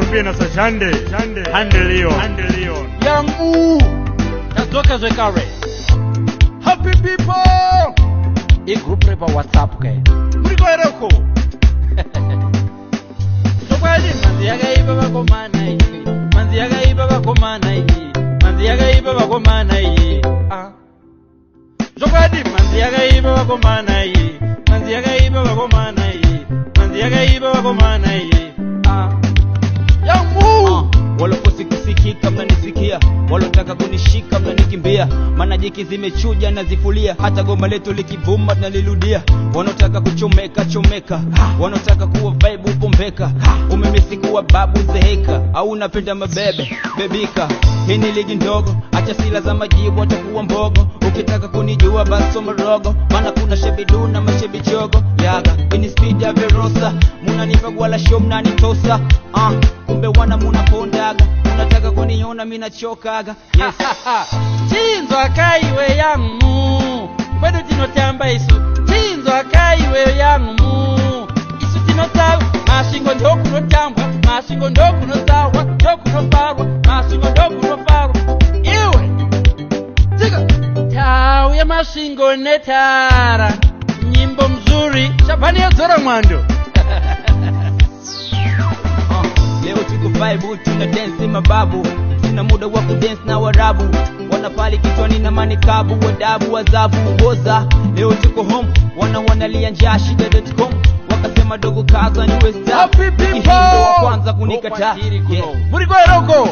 Kupina sa Chande Leon Yangu Tazoka Zekare Happy people group repa WhatsApp kaya Muriko eroko Sokwali manzi yaga iba bakomana iyi Manzi yaga iba bakomana iyi Manzi yaga iba bakomana iyi Sokwali manzi yaga iba bakomana iyi Manzi yaga iba bakomana iyi Manzi yaga iba bakomana iyi Yangu Walo kusikika mnanisikia, walo taka kunishika mnanikimbia, maana jiki zimechuja na zifulia, hata goma letu likivuma tunalirudia. Wanotaka kuchomeka, wanotaka kuwa vibe upombeka, umemisi kuwa babu zeheka, au unapenda mabebe, bebika. Hii ni ligi ndogo, acha sila za majibu watakuwa mbogo, ukitaka kunijua basi soma rogo, maana kuna shebidu na mashebichogo. Yaga, ini speed ya Verosa, munanipa wala show mnanitosa, kumbe wana munapondaga, unataka kuniona mina chokaga. Yes. Chinzo akaiwe yangu Kwedu tinotamba isu Chinzo akaiwe yangu Isu tinotawa Mashingo ndoku notambwa Mashingo ndoku notawa Ndoku nofarwa Mashingo ndoku nofarwa Iwe Tiga Tau ya mashingo netara Nyimbo mzuri Shapani ya zora mwando Leo tuko vibe, tuna dance mababu, tuna muda wa kudance na warabu, wanapali kichwani na manikabu, wadabu, wazabu, woza. Leo tuko home, wanalia njaa shida.com, wakasema dogo kaza ni west. Happy people wa kwanza kunikataa. Muriko eroko